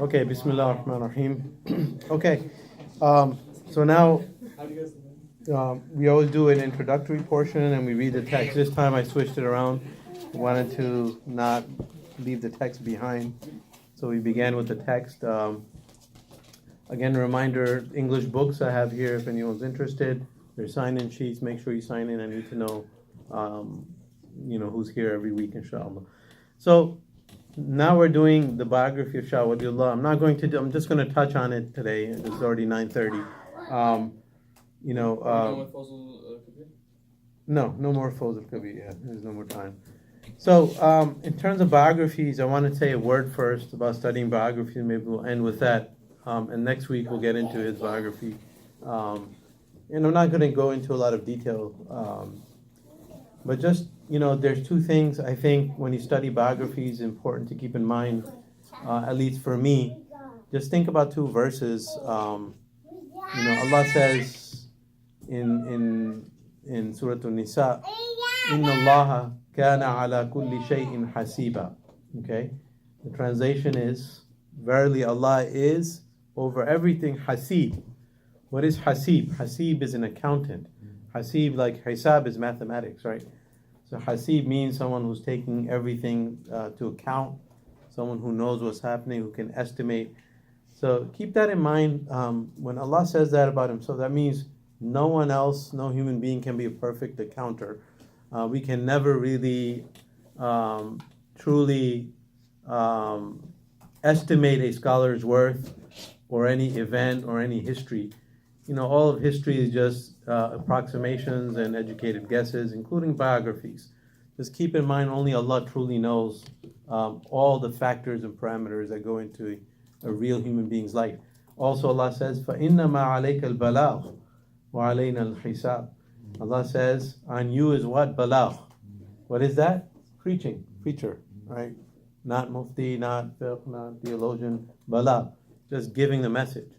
Okay, Bismillah ar-Rahman ar-Rahim. Okay, so now we always do an introductory portion and we read the text. This time I switched it around. I wanted to not leave the text behind. So we began with the text. Again, a reminder, English books I have here if anyone's interested. There's sign-in sheets. Make sure you sign in. I need to know, who's here every week, inshallah. So now we're doing the biography of Shah Waliullah. I'm just going to touch on it today. It's already 9:30. No more Fawz al-Kabir. Yeah, there's no more time. So in terms of biographies, I want to say a word first about studying biography. Maybe we'll end with that. And next week we'll get into his biography. And I'm not going to go into a lot of detail. But just, there's two things I think when you study biographies important to keep in mind, at least for me. Just think about two verses. Allah says in Surah An-Nisa, Inna Allaha kana ala kulli shay'in hasiba. Okay? The translation is, verily Allah is over everything hasib. What is hasib? Hasib is an accountant. Hasib, like hisab, is mathematics, right? So hasib means someone who's taking everything to account, someone who knows what's happening, who can estimate. So keep that in mind. When Allah says that about himself, that means no one else, no human being can be a perfect accounter. We can never really truly estimate a scholar's worth or any event or any history. All of history is just approximations and educated guesses, including biographies. Just keep in mind, only Allah truly knows all the factors and parameters that go into a real human being's life. Also, Allah says, فَإِنَّمَا عَلَيْكَ الْبَلَاغُ وَعَلَيْنَا الْحِسَابُ. Allah says, on you is what? Balagh. What is that? Preacher, right? Not mufti, not fiqh, not theologian. Balagh, just giving the message.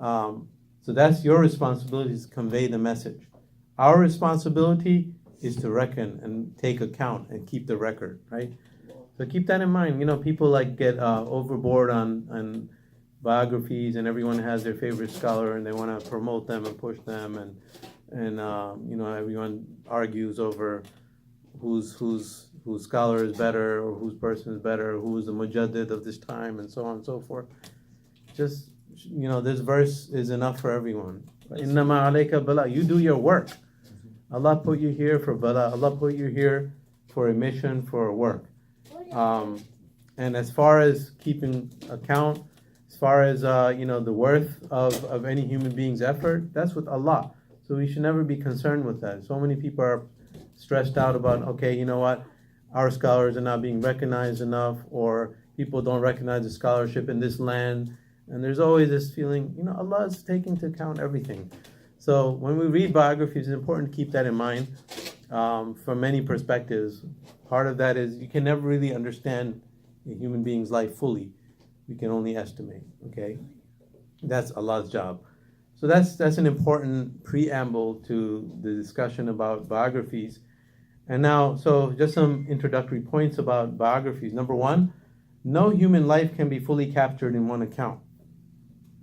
So that's your responsibility, is to convey the message. Our responsibility is to reckon and take account and keep the record, right? So keep that in mind. People get overboard on biographies, and everyone has their favorite scholar, and they want to promote them and push them, and everyone argues over whose scholar is better, or whose person is better, who is the mujaddid of this time, and so on and so forth. Just this verse is enough for everyone. Innama alayka bala. You do your work. Allah put you here for bala. Allah put you here for a mission, for a work. And as far as keeping account, as far as the worth of any human being's effort, that's with Allah. So we should never be concerned with that. So many people are stressed out about, our scholars are not being recognized enough, or people don't recognize the scholarship in this land. And there's always this feeling, Allah is taking into account everything. So when we read biographies, it's important to keep that in mind from many perspectives. Part of that is you can never really understand a human being's life fully. We can only estimate, okay? That's Allah's job. So that's an important preamble to the discussion about biographies. And now, so just some introductory points about biographies. Number one, no human life can be fully captured in one account.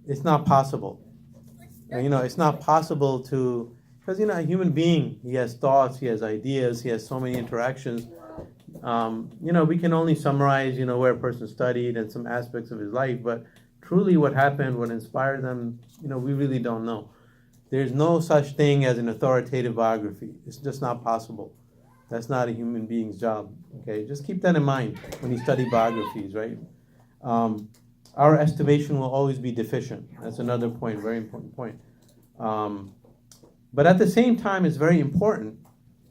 It's not possible. And, it's not possible because, a human being, he has thoughts, he has ideas, he has so many interactions. We can only summarize, where a person studied and some aspects of his life, but truly what happened, what inspired them, we really don't know. There's no such thing as an authoritative biography. It's just not possible. That's not a human being's job, okay? Just keep that in mind when you study biographies, right? Our estimation will always be deficient. That's another point, very important point. But at the same time, it's very important.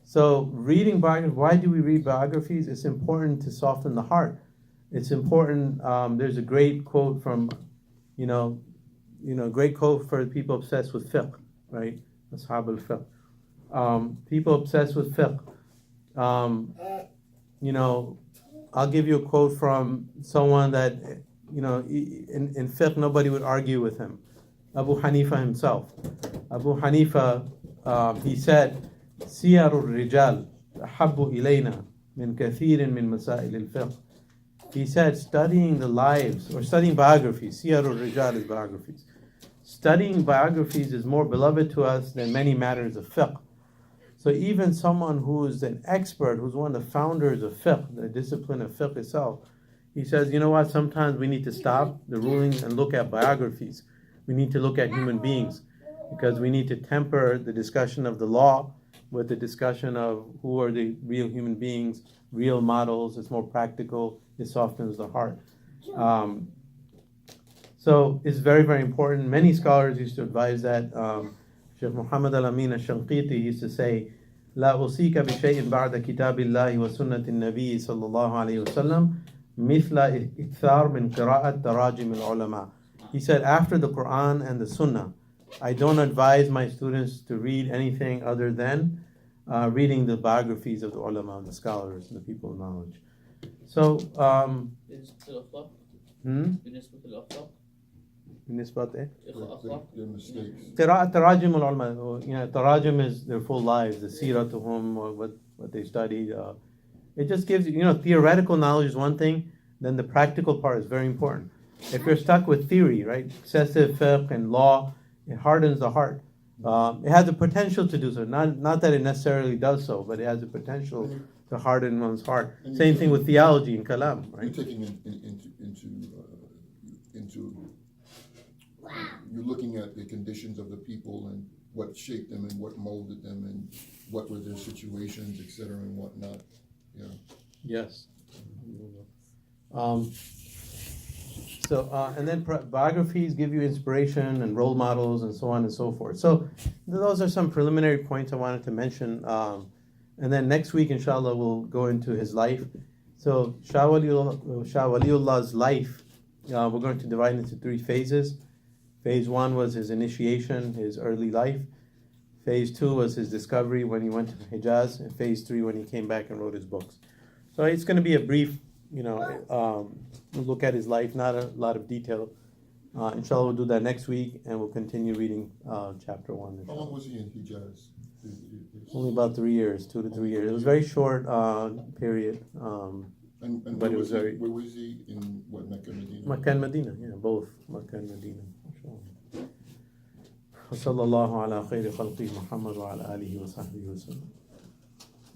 So reading biographies, why do we read biographies? It's important to soften the heart. It's important. There's a great quote from, great quote for people obsessed with fiqh, right? Ashab al-fiqh. People obsessed with fiqh. I'll give you a quote from someone that, in fiqh nobody would argue with him. Abu Hanifa himself. Abu Hanifa, he said, سير الرجال أحب إلينا من كثير من مسائل الفقه. he said studying the lives, or studying biographies, Siyar al-Rijal is biographies. Studying biographies is more beloved to us than many matters of fiqh. So even someone who is an expert, who's one of the founders of fiqh, the discipline of fiqh itself, he says, you know what, sometimes we need to stop the rulings and look at biographies. We need to look at human beings, because we need to temper the discussion of the law with the discussion of who are the real human beings, real models. It's more practical, it softens the heart. So it's very, very important. Many scholars used to advise that. Sheikh Muhammad al-Amin al-Shanqiti used to say, لا أوصيك بشيء بعد كتاب الله وسنة النبي صلى الله عليه وسلم مثل إكثار من قراءة تراجم العلماء. He said, after the Quran and the Sunnah, I don't advise my students to read anything other than reading the biographies of the ulama, the scholars, and the people of knowledge. So, قراءة تراجم العلماء, تراجم is their full lives, the siratuhum, or what they studied. It just gives you, theoretical knowledge is one thing, then the practical part is very important. If you're stuck with theory, right, excessive fiqh and law, it hardens the heart. It has the potential to do so. Not that it necessarily does so, but it has the potential to harden one's heart. Same thing with theology and kalam, right? You're taking you're looking at the conditions of the people and what shaped them and what molded them and what were their situations, etc., and whatnot. Yeah. Yes. And then biographies give you inspiration and role models and so on and so forth. So those are some preliminary points I wanted to mention. And then next week, inshallah, we'll go into his life. So Shah Waliullah's life, we're going to divide into 3 phases. Phase 1 was his initiation, his early life. Phase 2 was his discovery when he went to Hijaz. And Phase 3 when he came back and wrote his books. So it's going to be a brief, look at his life, not a lot of detail. Inshallah, we'll do that next week, and we'll continue reading chapter 1. How long was he in Hijaz? Only about 3 years, 2 to 3 years. It was a very short period, but it was very... Where was he? In what, Mecca, Medina? Mecca and Medina, yeah, both Mecca and Medina. وصلى الله على خير خلقه محمد وعلى آله وصحبه وسلم.